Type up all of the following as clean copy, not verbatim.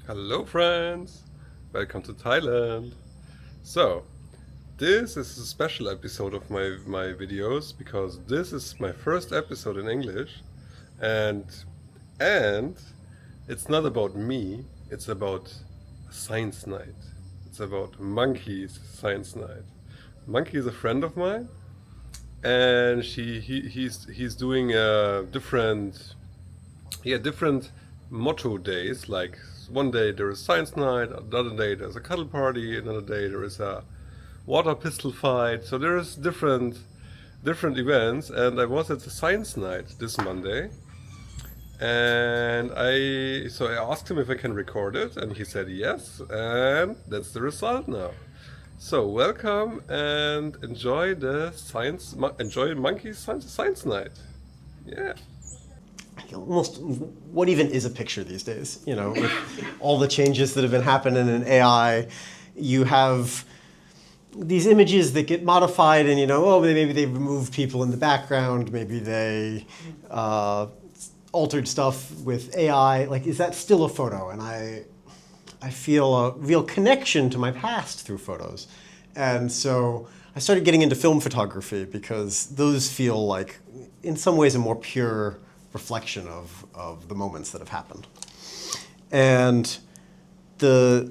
Hello friends! Welcome to Thailand! So, this is a special episode of my videos because this is my first episode in English and and it's not about me, it's about science night. It's about Monkey's science night. Monkey is a friend of mine and he's doing a different motto days. Like one day there is science night, another day there's a cuddle party, another day there is a water pistol fight. So there's different events, and I was at the science night this Monday, and I asked him if I can record it, and he said yes, and that's the result now. So welcome and enjoy Monkey's science night. Yeah. Almost, what even is a picture these days? You know, with all the changes that have been happening in AI, you have these images that get modified, and maybe they removed people in the background, maybe they altered stuff with AI. Like, is that still a photo? And I feel a real connection to my past through photos, and so I started getting into film photography because those feel like, in some ways, a more pure reflection of the moments that have happened. And the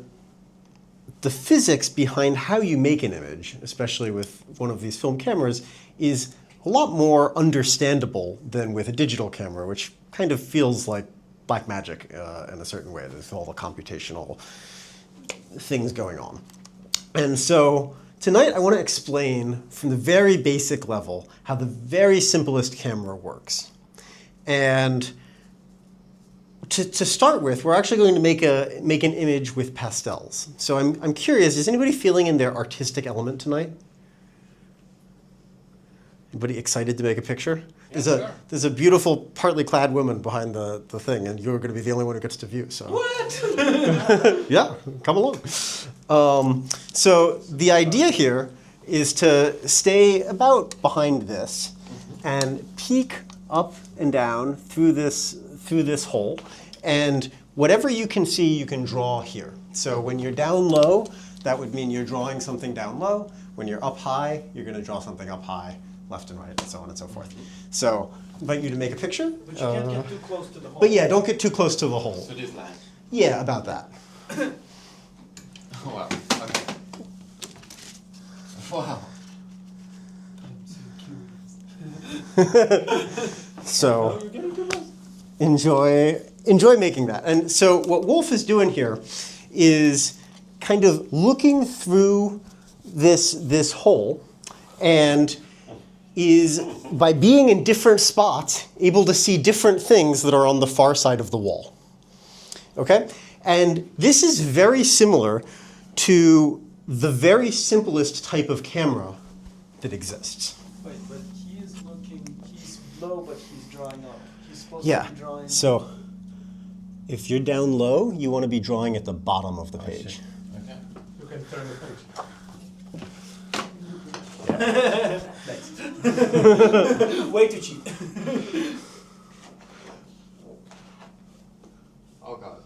physics behind how you make an image, especially with one of these film cameras, is a lot more understandable than with a digital camera, which kind of feels like black magic in a certain way. There's all the computational things going on. And so tonight I want to explain from the very basic level how the very simplest camera works. And to start with, we're actually going to make an image with pastels. So I'm curious, is anybody feeling in their artistic element tonight? Anybody excited to make a picture? Yeah, There's a beautiful, partly clad woman behind the thing, and you're going to be the only one who gets to view. So What? yeah, come along. So the idea here is to stay about behind this and peek up and down through this hole, and whatever you can see, you can draw here. So when you're down low, that would mean you're drawing something down low. When you're up high, you're going to draw something up high, left and right, and so on and so forth. So I invite you to make a picture. But you can't get too close to the hole. But yeah, don't get too close to the hole. So this line. Yeah, about that. Oh, wow. Okay. Wow. So enjoy making that. And so what Wolf is doing here is kind of looking through this hole, and is, by being in different spots, able to see different things that are on the far side of the wall. Okay? And this is very similar to the very simplest type of camera that exists. Wait, but he's low, but he's drawing up. He's supposed Yeah. to be drawing. So if you're down low, you want to be drawing at the bottom of the page. Okay. You can turn the page. Way too cheap. Oh, God.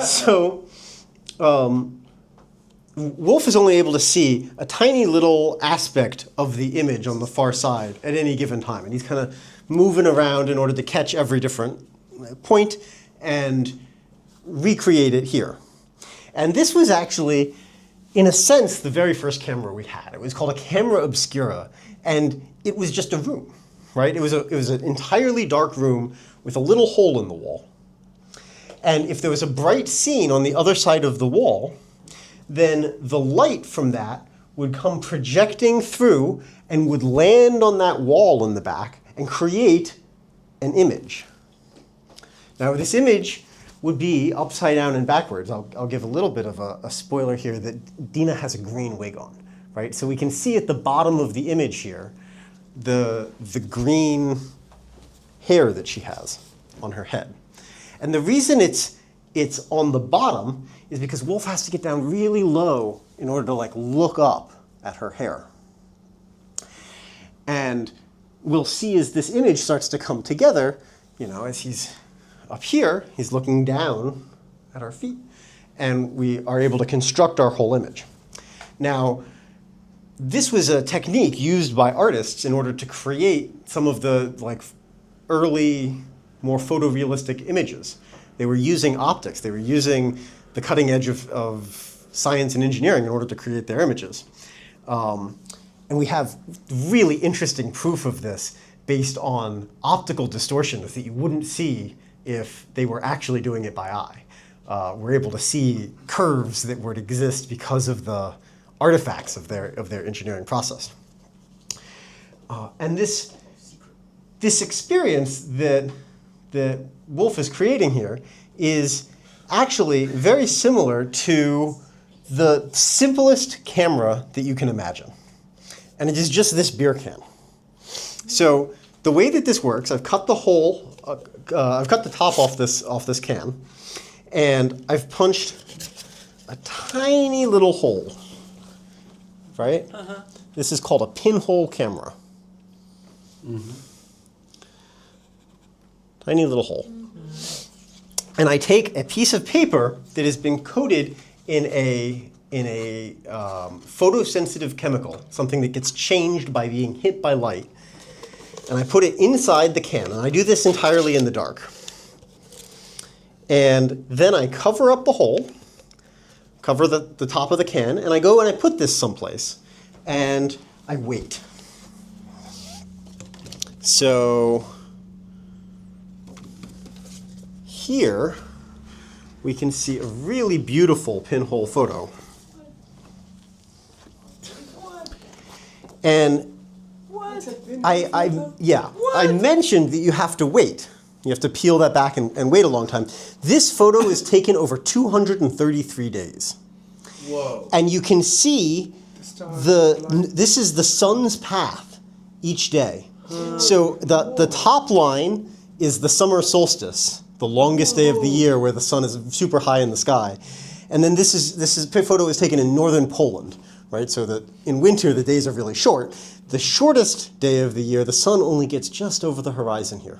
So Wolf is only able to see a tiny little aspect of the image on the far side at any given time. And he's kind of moving around in order to catch every different point and recreate it here. And this was actually, in a sense, the very first camera we had. It was called a camera obscura, and it was just a room, right? It was an entirely dark room with a little hole in the wall. And if there was a bright scene on the other side of the wall, then the light from that would come projecting through and would land on that wall in the back and create an image. Now, this image would be upside down and backwards. I'll give a little bit of a spoiler here that Dina has a green wig on, right? So we can see at the bottom of the image here the green hair that she has on her head. And the reason it's on the bottom is because Wolf has to get down really low in order to look up at her hair. And we'll see as this image starts to come together, as he's up here, he's looking down at our feet, and we are able to construct our whole image. Now, this was a technique used by artists in order to create some of the early, more photorealistic images. They were using optics. They were using the cutting edge of science and engineering in order to create their images. And we have really interesting proof of this based on optical distortions that you wouldn't see if they were actually doing it by eye. We're able to see curves that would exist because of the artifacts of their engineering process. And this experience that Wolf is creating here is actually very similar to the simplest camera that you can imagine. And it is just this beer can. So the way that this works, I've cut the hole, I've cut the top off this can, and I've punched a tiny little hole, right? Uh-huh. This is called a pinhole camera. Mm-hmm. Tiny little hole. Mm-hmm. And I take a piece of paper that has been coated in a photosensitive chemical, something that gets changed by being hit by light, and I put it inside the can, and I do this entirely in the dark. And then I cover up the hole, cover the top of the can, and I go and I put this someplace, and I wait. So here we can see a really beautiful pinhole photo. And I mentioned that you have to wait. You have to peel that back and wait a long time. This photo is taken over 233 days. Whoa. And you can see this is the sun's path each day. So the top line is the summer solstice, the longest day of the year where the sun is super high in the sky. And then this photo is taken in northern Poland, right? So that in winter the days are really short. The shortest day of the year, the sun only gets just over the horizon here.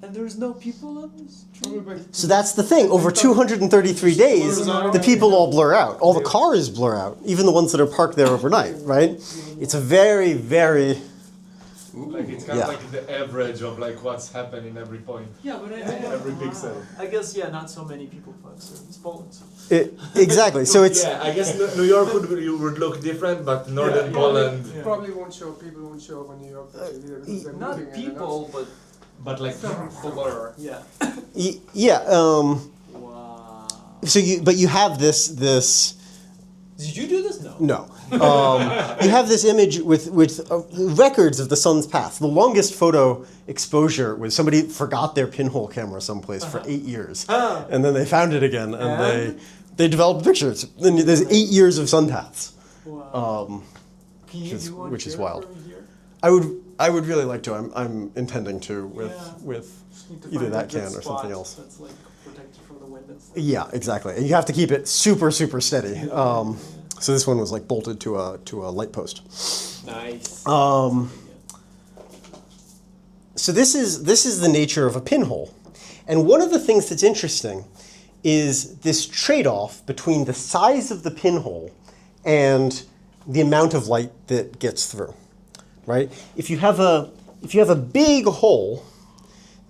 And there's no people on this street? So that's the thing. Over 233 days, the people all blur out. All the cars blur out, even the ones that are parked there overnight, right? It's a very, very... Like it's kind of like the average of like what's happened in every point. Yeah, but every pixel. I guess not so many people, but it's Poland. Exactly. So it's I guess New York would look different, but northern Poland. Probably won't show. People won't show up in New York either because they're Not moving people, But like blur. yeah. Wow. So you have this. Did you do this? No. No. You have this image with records of the sun's path. The longest photo exposure was somebody forgot their pinhole camera someplace for 8 years. And then they found it again, and they developed pictures. And there's 8 years of sun paths. Wow. Can you do one which is here wild. from here? I would really like to. I'm intending to with Just need to either find a that good can or something spot else. That's like protected from the wind and stuff. Yeah, exactly. And you have to keep it super, super steady. So this one was like bolted to a light post. Nice. So this is the nature of a pinhole. And one of the things that's interesting is this trade-off between the size of the pinhole and the amount of light that gets through. Right? If you have a big hole,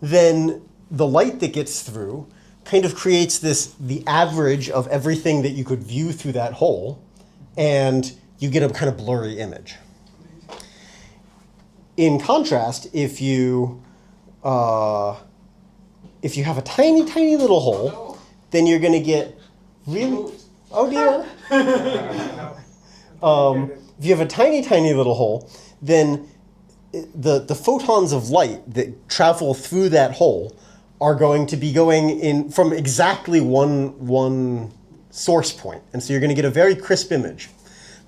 then the light that gets through kind of creates the average of everything that you could view through that hole, and you get a kind of blurry image. In contrast, if you have a tiny, tiny little hole, then you're going to get really... Oh dear! If you have a tiny, tiny little hole, then the photons of light that travel through that hole are going to be going in from exactly one source point. And so you're going to get a very crisp image,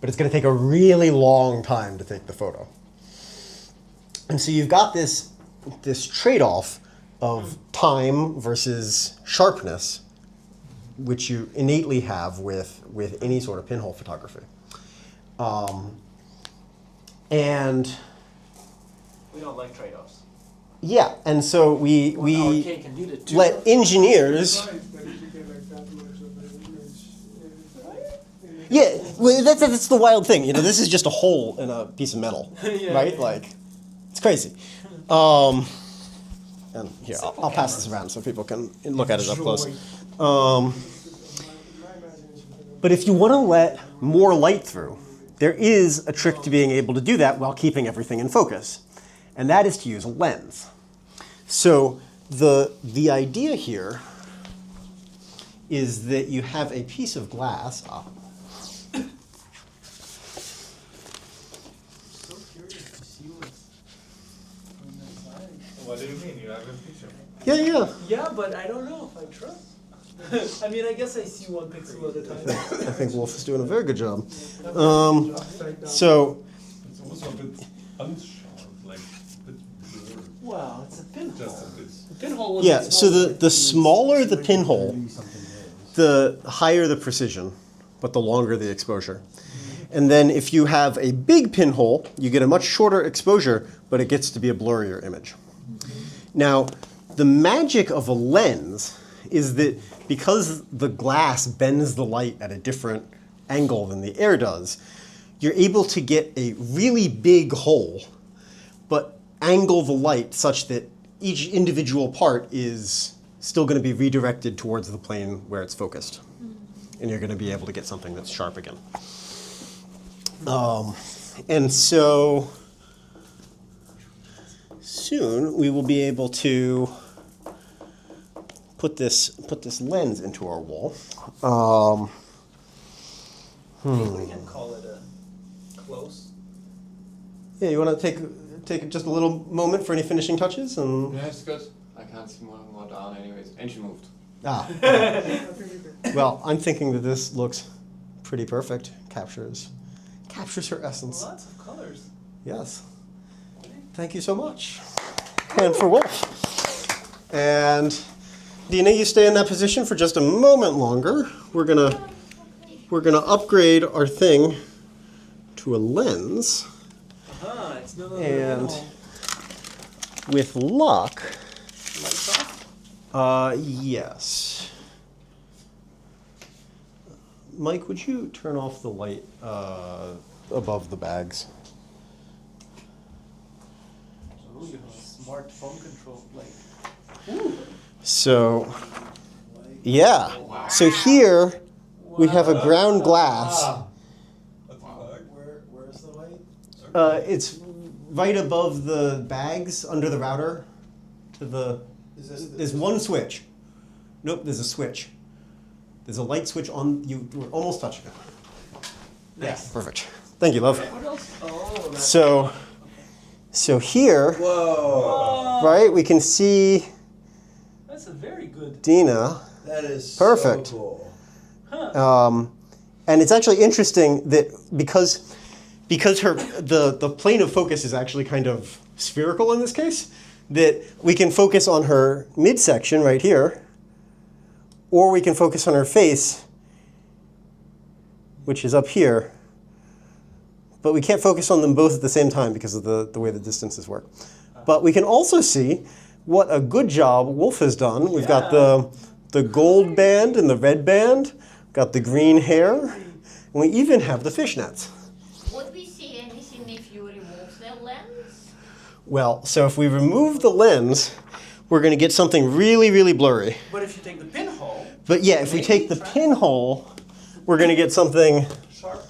but it's going to take a really long time to take the photo. And so you've got this trade-off of time versus sharpness, which you innately have with any sort of pinhole photography. And we don't like trade-offs. Yeah, and so Our we cake can do that too. let engineers. Surprised that if you get like that much of an image. Yeah, well, that's the wild thing. You know, this is just a hole in a piece of metal, Yeah, right? yeah. Like, it's crazy. And here, I'll pass this around so people can look at it up close. But if you want to let more light through, there is a trick to being able to do that while keeping everything in focus, and that is to use a lens. So the idea here is that you have a piece of glass. So curious to see what's on that side. What do you mean? You have a picture? Yeah. Yeah, but I don't know if I trust. I mean, I guess I see one pixel at a time. I think Wolf is doing a very good job. Upside down. So It's also a bit unsharp, like a bit blurred. Wow, it's a pinhole. Just a bit. The pinhole was yeah, so the smaller the pinhole, the higher the precision, but the longer the exposure. And then if you have a big pinhole, you get a much shorter exposure, but it gets to be a blurrier image. Now, the magic of a lens is that because the glass bends the light at a different angle than the air does, you're able to get a really big hole, but angle the light such that each individual part is still going to be redirected towards the plane where it's focused. And you're going to be able to get something that's sharp again. And so soon we will be able to put this lens into our wall. We can call it a close. Yeah, you want to take just a little moment for any finishing touches and Yeah, it's good. I can't see more down anyways. And she moved. ah. I think you can. Well, I'm thinking that this looks pretty perfect. Captures her essence. Lots of colors. Yes. Thank you so much. And for Wolf. And Dina, you stay in that position for just a moment longer. We're gonna upgrade our thing to a lens. Ah, it's no longer And pinhole. with luck, Lights off? yes. Mike, would you turn off the light above the bags? Oh, you have a smart phone control light. So, yeah. So here we have a ground glass. Where's the light? It's right above the bags under the router. There's one switch. Nope, there's a switch. There's a light switch on. You were almost touching it. Nice. Perfect. Thank you, love. What else? Oh, that's So here, Whoa. right, we can see That's a very good. Dina. That is Perfect. so cool. Huh. And it's actually interesting that because the plane of focus is actually kind of spherical in this case, that we can focus on her midsection right here, or we can focus on her face, which is up here. But we can't focus on them both at the same time because of the way the distances work. But we can also see what a good job Wolf has done. We've got the gold band and the red band, got the green hair, and we even have the fishnets. Would we see anything if you remove the lens? Well, so if we remove the lens, we're going to get something really, really blurry. But if you take the pinhole, But yeah, if we take the pinhole, we're going to get something sharp,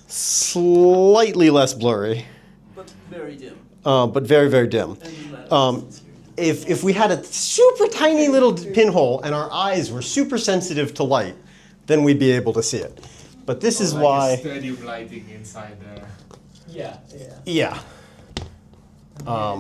slightly less blurry, but very dim. but very, very dim. And that Um, if we had a super tiny little pinhole and our eyes were super sensitive to light, then we'd be able to see it. But this is Like why, a stadium lighting inside there. yeah. Yeah. yeah.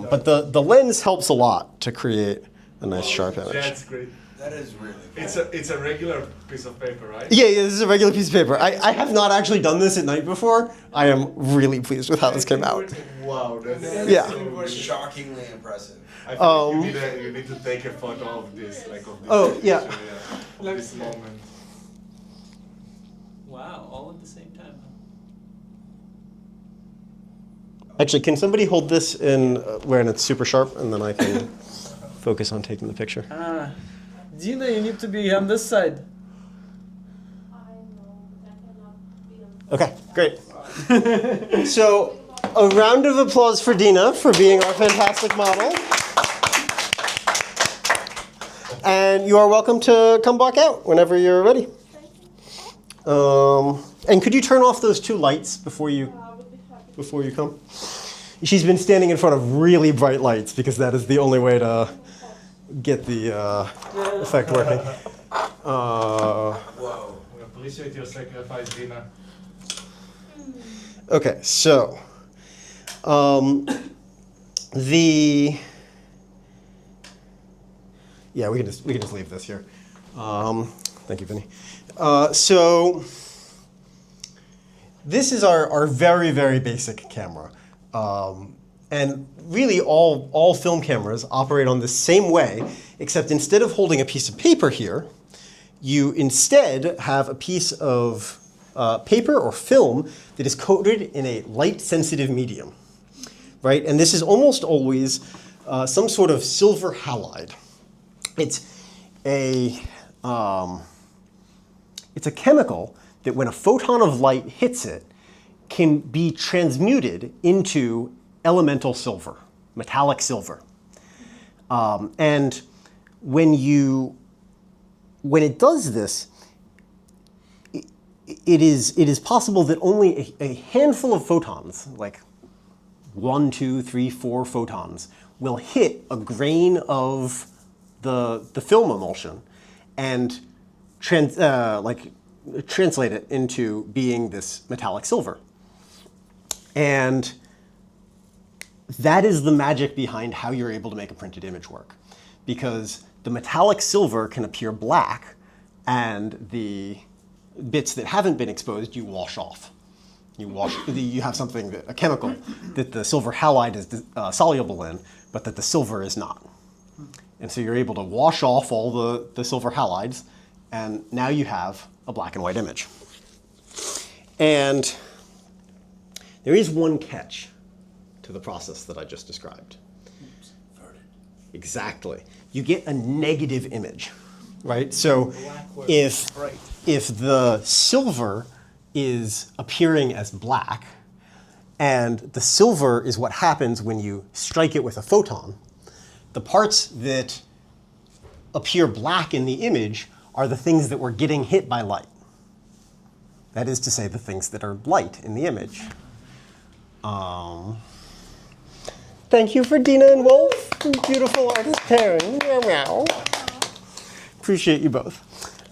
But the lens helps a lot to create a nice sharp image. That's great. That is really cool. It's a regular piece of paper, right? Yeah, this is a regular piece of paper. I have not actually done this at night before. I am really pleased with how this came out. Wow, that's Yeah. so Shockingly impressive. I feel like you need to take a photo of this, like of this. Oh, yeah. picture, of this moment. Wow, all at the same time. Actually, can somebody hold this in where it's super sharp, and then I can focus on taking the picture. Dina, you need to be on this side. I know, I cannot be on. Okay, great. So, a round of applause for Dina for being our fantastic model. And you are welcome to come back out whenever you're ready. And could you turn off those two lights before you come? She's been standing in front of really bright lights because that is the only way to get the effect working. Whoa. We appreciate your sacrifice, Dina. Okay, so we can just leave this here. Thank you, Vinny. So this is our very, very basic camera. And really all film cameras operate on the same way, except instead of holding a piece of paper here, you instead have a piece of paper or film that is coated in a light-sensitive medium, right? And this is almost always some sort of silver halide. It's a chemical that when a photon of light hits it can be transmuted into elemental silver, metallic silver. And when it does this, it is possible that only a handful of photons, like 1, 2, 3, 4 photons, will hit a grain of the film emulsion and translate it into being this metallic silver. And that is the magic behind how you're able to make a printed image work. Because the metallic silver can appear black, and the bits that haven't been exposed, you wash off. You have something, a chemical, that the silver halide is soluble in, but that the silver is not. And so you're able to wash off all the silver halides, and now you have a black and white image. And there is one catch to the process that I just described. Exactly. You get a negative image, right? So if the silver is appearing as black, and the silver is what happens when you strike it with a photon, the parts that appear black in the image are the things that were getting hit by light. That is to say, the things that are light in the image. Thank you for Dina and Wolf. Beautiful artist pairing. Meow, meow. Appreciate you both.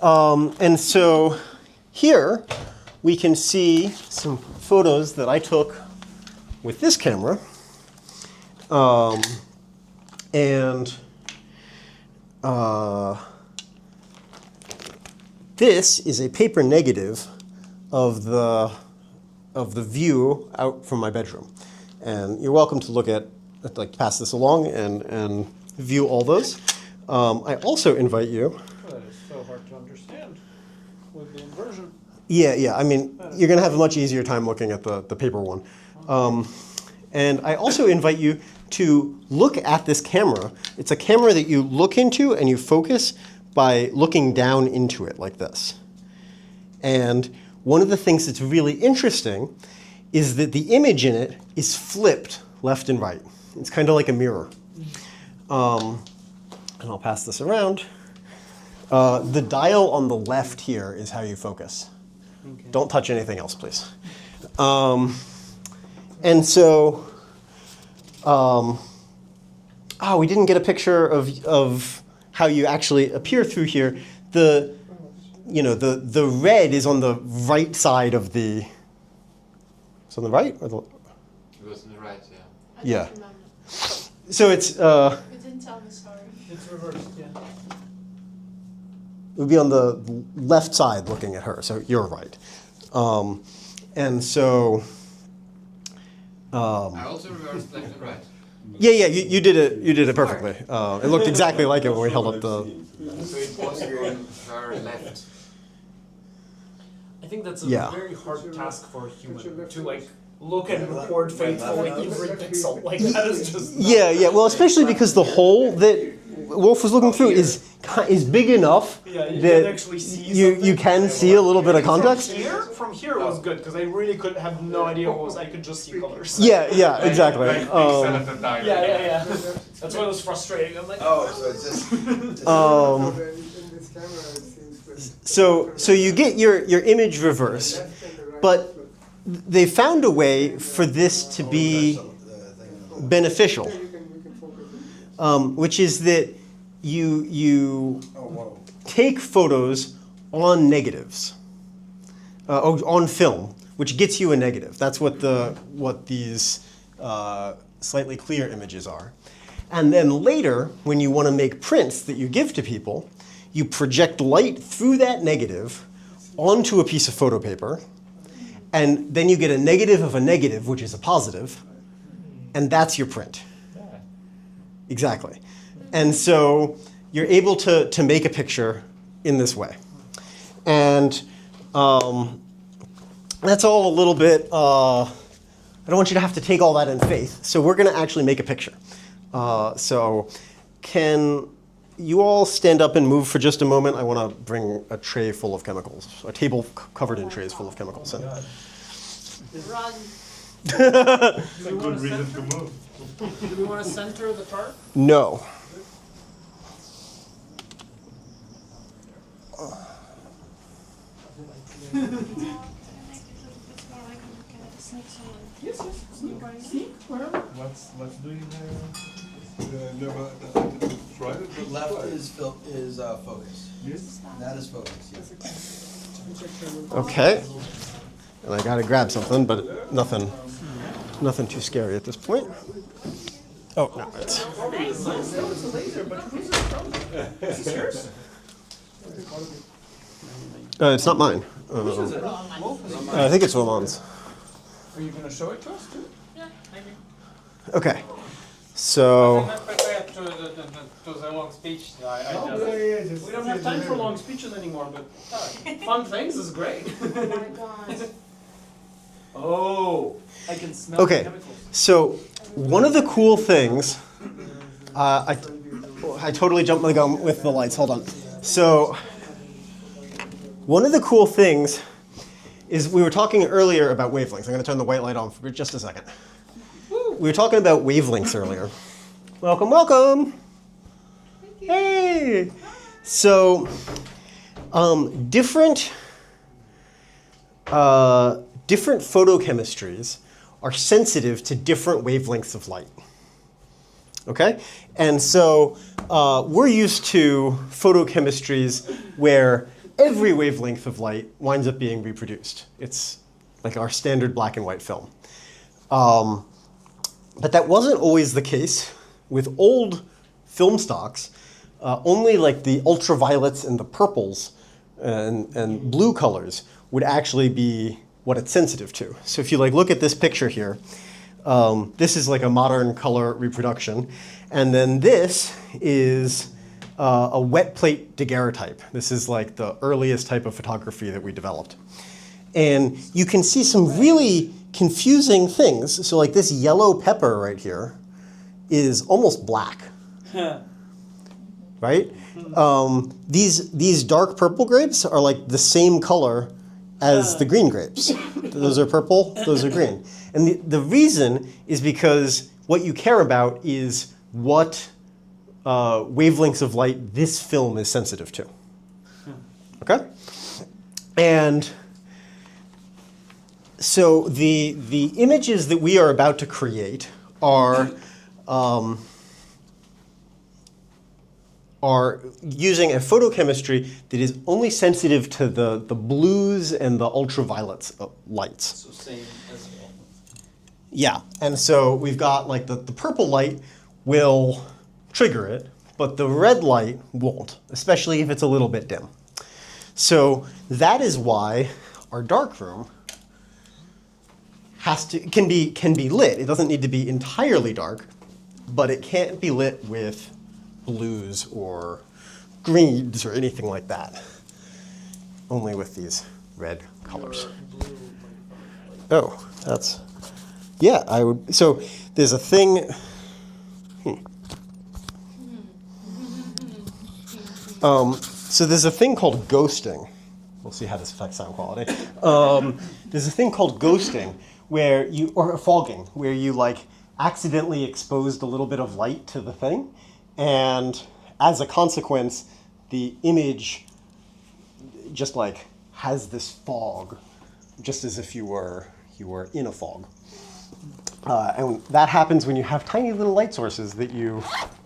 And so here we can see some photos that I took with this camera. This is a paper negative of the view out from my bedroom. And you're welcome to look at, pass this along and view all those. I also invite you. That is so hard to understand with the inversion. Yeah. I mean, you're going to have a much easier time looking at the paper one. And I also invite you to look at this camera. It's a camera that you look into and you focus by looking down into it like this. And one of the things that's really interesting is that the image in it is flipped left and right. It's kind of like a mirror. And I'll pass this around. The dial on the left here is how you focus. Okay. Don't touch anything else, please. And so, we didn't get a picture of how you actually appear through here. The red is on the right side of the. It's on the right or the. It was on the right, yeah. Yeah. Don't remember. So it's. You didn't tell me, sorry. It's reversed, yeah. It would be on the left side looking at her, so you're right. And so. I also reversed left and right. Yeah, you did it perfectly. It looked exactly like it when we held up the. So it was on her left. I think that's a Yeah. very hard task for a human to look and record faithfully every pixel. Like that is just. Yeah. Well, especially because the hole that Wolf was looking through is big enough Yeah, you that can actually see you something. can see a little bit of context. From here it was good because I really could have no idea what was. I could just see colors. Yeah, exactly. Like pixel at a time. Yeah. That's why it was frustrating. I'm like, Oh, so it's just. In this camera, it seems So you get your image reversed, left and the right. but they found a way for this to be beneficial, You can focus. which is that you Oh, whoa. take photos on negatives, on film, which gets you a negative. That's what these slightly clear images are. And then later, when you want to make prints that you give to people, you project light through that negative onto a piece of photo paper, and then you get a negative of a negative, which is a positive, and that's your print. Exactly. And so you're able to make a picture in this way. And that's all a little bit, I don't want you to have to take all that in faith. So we're going to actually make a picture. So can you all stand up and move for just a moment? I want to bring a tray full of chemicals, a table covered in trays full of chemicals. in. Run. It's a good reason to move. do we want to center the part? No. What's doing Never tried it, but Left is focus. this? That is focus. Yes. Okay. And I gotta grab something, but nothing too scary at this point. Oh, no, it's. It's not mine. I think it's Roman's. Are you gonna show it to us too? Yeah, maybe. Okay. So, not prepared to the long speech. We don't have time for long speeches anymore, but fun things is great. Oh my god. Oh, I can smell okay. the chemicals. So one of the cool things, I totally jumped the gun with the lights. Hold on. So one of the cool things is we were talking earlier about wavelengths. I'm going to turn the white light on for just a second. We were talking about wavelengths earlier. Welcome, welcome. Hey. So different photochemistries are sensitive to different wavelengths of light. Okay? And so we're used to photochemistries where every wavelength of light winds up being reproduced. It's like our standard black and white film. But that wasn't always the case. With old film stocks, only like the ultraviolets and the purples and blue colors would actually be what it's sensitive to. So if you like look at this picture here, this is like a modern color reproduction. And then this is a wet plate daguerreotype. This is like the earliest type of photography that we developed. And you can see some really confusing things. So like this yellow pepper right here is almost black, right? These dark purple grapes are like the same color as the green grapes. Those are purple, those are green. And the reason is because what you care about is what wavelengths of light this film is sensitive to. Okay? And so the images that we are about to create are using a photochemistry that is only sensitive to the blues and the ultraviolets lights. So same as well. Yeah, and so we've got like the purple light will trigger it, but the red light won't, especially if it's a little bit dim. So that is why our darkroom can be lit. It doesn't need to be entirely dark, but it can't be lit with blues or greens or anything like that. Only with these red colors. Oh, that's, yeah, I would, so there's a thing, So there's a thing called ghosting. We'll see how this affects sound quality. There's a thing called ghosting where you, or fogging, where you like accidentally exposed a little bit of light to the thing, and as a consequence, the image just like has this fog, just as if you were in a fog. And that happens when you have tiny little light sources that you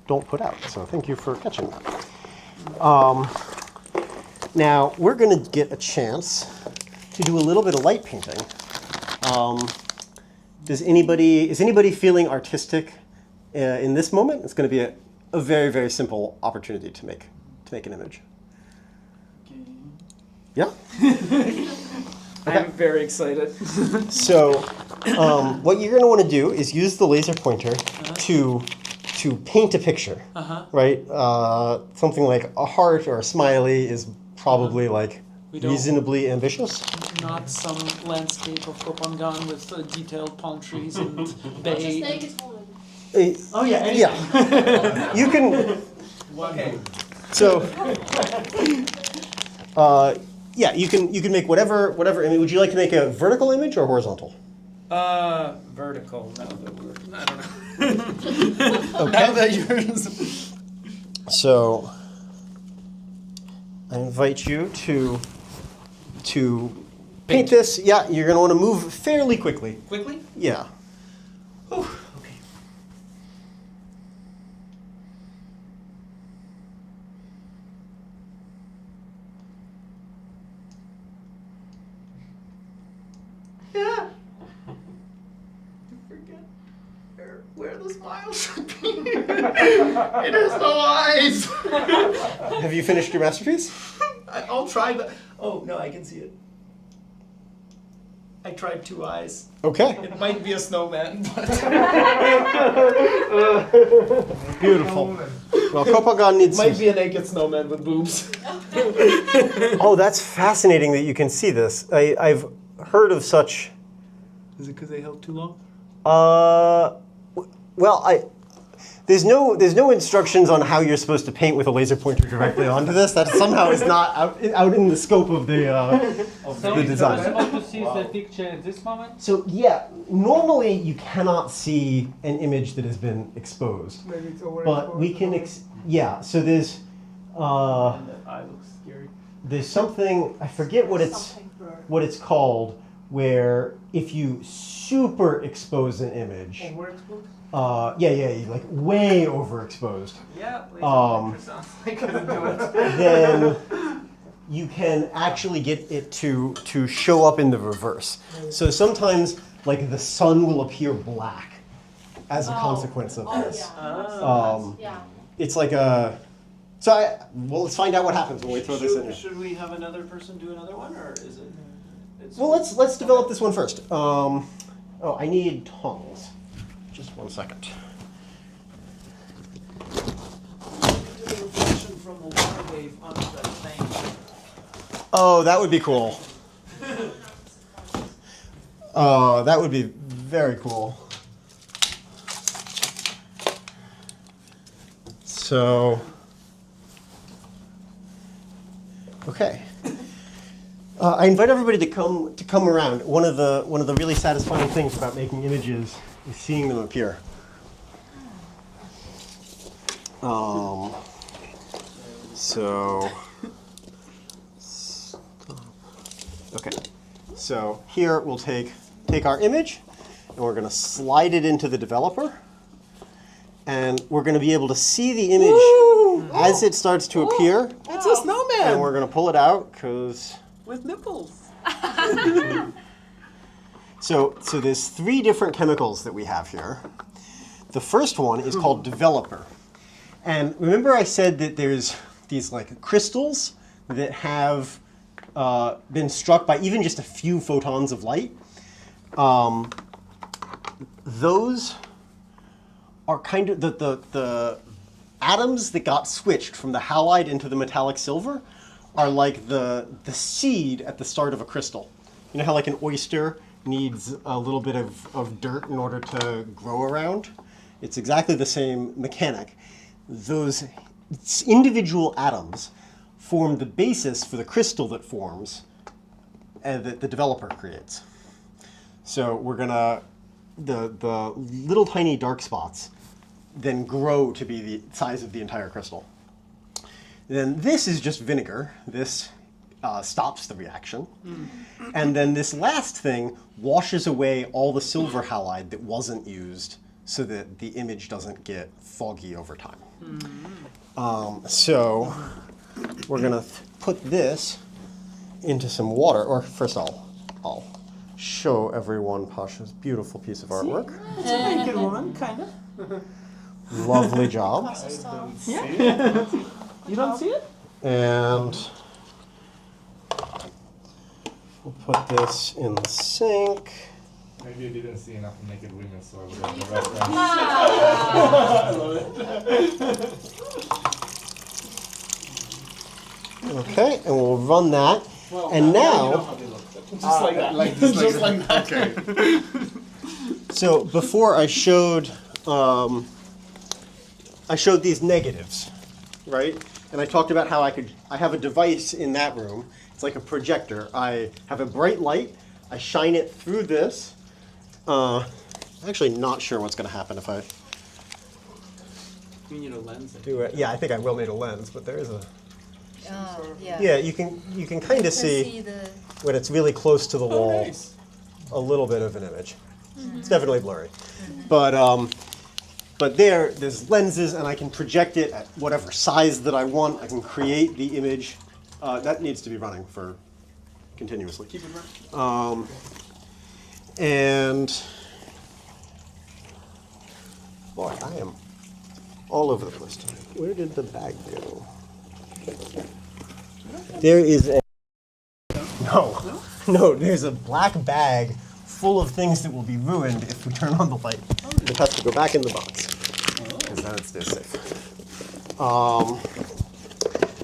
don't put out. So thank you for catching that. Now we're going to get a chance to do a little bit of light painting. Is anybody feeling artistic in this moment? It's going to be a very, very simple opportunity to make an image. Yeah? I'm very excited. So what you're going to want to do is use the laser pointer to paint a picture, right? Something like a heart or a smiley is probably like reasonably ambitious. Not some landscape of Koh Phangan with detailed palm trees and bay. Oh yeah, yeah. You can. Okay. So. Yeah, you can make whatever image. Would you like to make a vertical image or horizontal? Vertical. Now that we're, I don't know. Okay. Now that yours. So I invite you to paint this. Yeah, you're going to want to move fairly quickly. Quickly? Yeah. Whew, okay. Yeah. I forget where the smile should be. It has no eyes. Have you finished your masterpiece? I'll try the. Oh no, I can see it. I tried 2 eyes. Okay. It might be a snowman, but Beautiful. Well, Koh Phangan needs might be a naked snowman with boobs. Oh, that's fascinating that you can see this. I've heard of such. Is it because they held too long? Well, there's no instructions on how you're supposed to paint with a laser pointer directly onto this. That somehow is not out in the scope of the design. We're supposed to see the picture at this moment? So yeah, normally you cannot see an image that has been exposed, Maybe it's overexposed. but we can. So there's And that eye looks scary. there's something, I forget what it's called, where if you super expose an image, Overexposed? yeah, like way overexposed, Yeah, Um, I couldn't do it. then you can actually get it to show up in the reverse. So sometimes like the sun will appear black as a consequence of this. Yeah. It's like well, let's find out what happens when we throw this in here. Should we have another person do another one, or is it? It's Well, let's develop this one first. Oh, I need tongs. Just 1 second. Do the reflection from the water wave onto that thing. Oh, that would be cool. Oh, that would be very cool. So, okay. I invite everybody to come around. One of the really satisfying things about making images is seeing them appear. So, okay. So here we'll take our image, and we're going to slide it into the developer, and we're going to be able to see the image as it starts to appear. It's a snowman And we're going to pull it out because. with nipples. So there's 3 different chemicals that we have here. The first one is called developer. And remember I said that there's these like crystals that have been struck by even just a few photons of light. Those are kind of the atoms that got switched from the halide into the metallic silver are like the seed at the start of a crystal. You know how like an oyster needs a little bit of dirt in order to grow around? It's exactly the same mechanic. Those individual atoms form the basis for the crystal that forms and that the developer creates. So we're gonna, the little tiny dark spots then grow to be the size of the entire crystal. Then this is just vinegar. This stops the reaction. And then this last thing washes away all the silver halide that wasn't used so that the image doesn't get foggy over time. So we're gonna put this into some water, or first I'll show everyone Pasha's beautiful piece of artwork. It's a very good one, kind of. Lovely job. You don't see it? And we'll put this in the sink. Maybe you didn't see enough naked women, so I would have the reference. Okay, and we'll run that. And now, Just like that. Just like that. Okay. so before I showed these negatives, right? And I talked about how I have a device in that room. It's like a projector. I have a bright light. I shine it through this. Actually not sure what's going to happen if I You need a lens. do it. Yeah, I think I will need a lens, but there is a. Yeah. Yeah, you can kind of see the when it's really close to the wall. Nice. A little bit of an image. It's definitely blurry, but there's lenses, and I can project it at whatever size that I want. I can create the image. That needs to be running for continuously. Keep it running. And boy, I am all over the place tonight. Where did the bag go? There is a no. There's a black bag full of things that will be ruined if we turn on the light. It has to go back in the box because then it stays safe.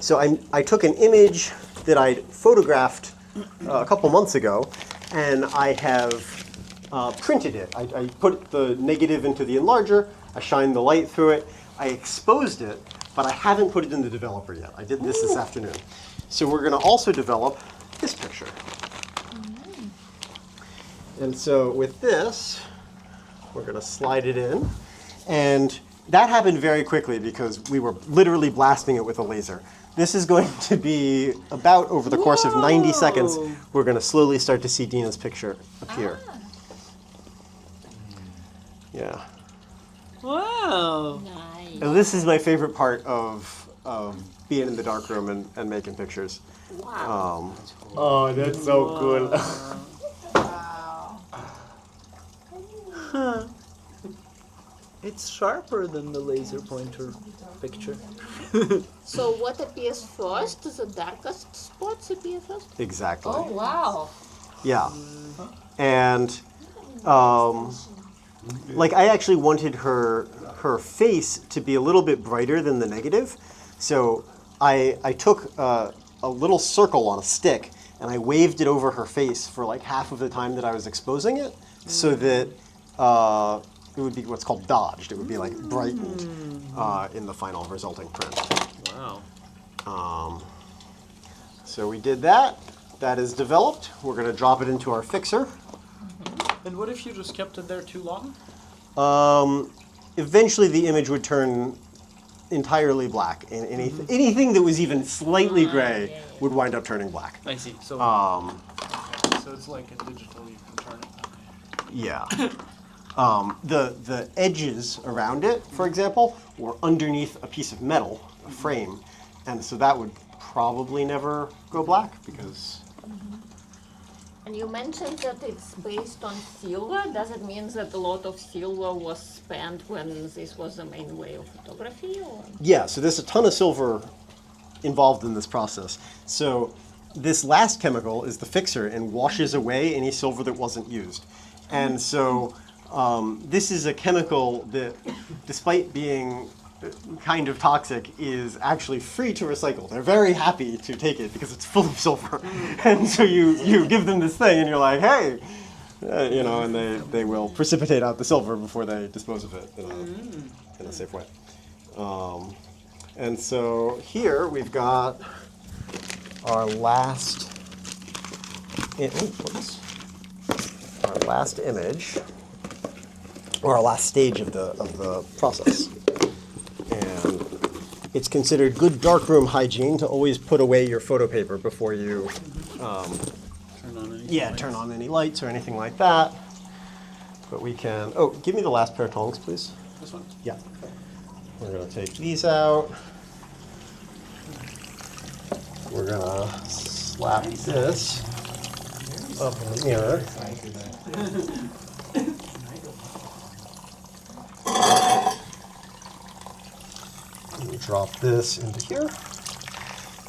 So I took an image that I photographed a couple months ago, and I have printed it. I put the negative into the enlarger, I shined the light through it, I exposed it, but I haven't put it in the developer yet. I did this afternoon. So we're going to also develop this picture. And so with this, we're going to slide it in. And that happened very quickly because we were literally blasting it with a laser. This is going to be about over the course of 90 seconds. We're going to slowly start to see Dina's picture appear. Yeah. Wow. Nice. And this is my favorite part of being in the darkroom and making pictures. Wow. Oh, that's so cool. Huh. It's sharper than the laser pointer picture. So what appears first? The darkest spots appear first? Exactly. Oh wow. Yeah. And like I actually wanted her face to be a little bit brighter than the negative. So I took a little circle on a stick and I waved it over her face for like half of the time that I was exposing it so that it would be what's called dodged. It would be like brightened in the final resulting print. Wow. So we did that. That is developed. We're going to drop it into our fixer. And what if you just kept it there too long? Eventually the image would turn entirely black, and anything that was even slightly gray would wind up turning black. I see. So, so it's like a digital, you can turn it. Yeah. The edges around it, for example, were underneath a piece of metal, a frame, and so that would probably never go black because. And you mentioned that it's based on silver. Does it mean that a lot of silver was spent when this was the main way of photography? Or? Yeah, so there's a ton of silver involved in this process. So this last chemical is the fixer and washes away any silver that wasn't used. And so this is a chemical that, despite being kind of toxic, is actually free to recycle. They're very happy to take it because it's full of silver. And so you give them this thing and you're like, hey, you know, and they will precipitate out the silver before they dispose of it in a safe way. And so here we've got our last image, or our last stage of the process. And it's considered good darkroom hygiene to always put away your photo paper before you turn on any lights or anything like that. But we can, give me the last pair of tongs, please. This one? Yeah. We're going to take these out. We're going to slap this up in the mirror. And we drop this into here.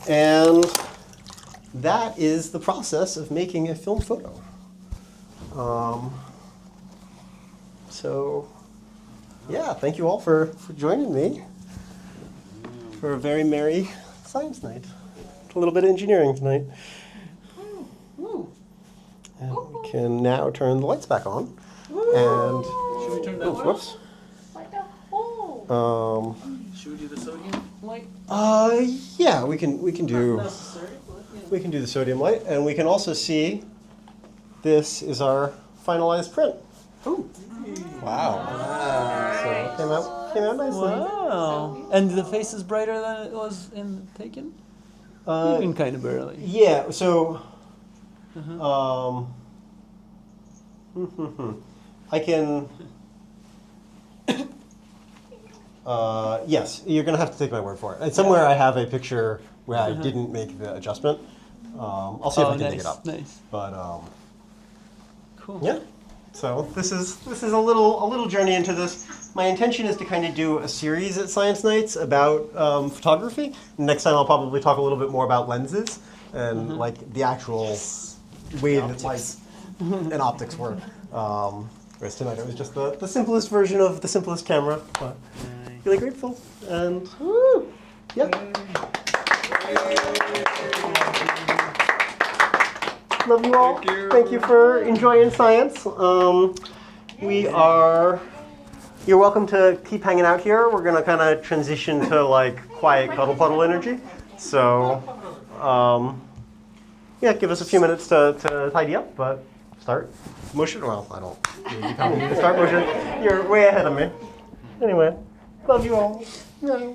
And that is the process of making a film photo. So, yeah, thank you all for joining me for a very merry science night. A little bit of engineering tonight. And we can now turn the lights back on. And Should we turn that one? whoops. Should we do the sodium light? Yeah, we can do Not necessary, but yeah. we can do the sodium light, and we can also see this is our finalized print. Ooh. Wow. So it came out nicely. Wow. And the face is brighter than it was in Taken? Even kind of barely. Yeah, so I can yes, you're gonna have to take my word for it. And somewhere I have a picture where I didn't make the adjustment. I'll see if I can dig it up. Nice. But Cool. yeah. So this is a little journey into this. My intention is to kind of do a series at Science Nights about photography. Next time I'll probably talk a little bit more about lenses and like the actual way that light and optics work. Whereas tonight it was just the simplest version of the simplest camera, but really grateful and woo, yeah. Love you all. Thank you for enjoying science. You're welcome to keep hanging out here. We're gonna kind of transition to like quiet cuddle puddle energy. So, yeah, give us a few minutes to tidy up, but start motion. Well, I don't need you telling me to start motion. You're way ahead of me. Anyway, love you all. Yeah.